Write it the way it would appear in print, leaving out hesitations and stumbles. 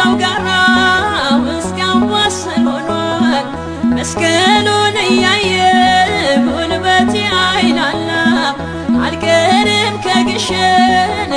ከሰው ጋራ ውስጥ ያዋስን ሆኗል። መስቀሉን እያየ ጉልበቴ አይላላ አልቀርም ከግሸን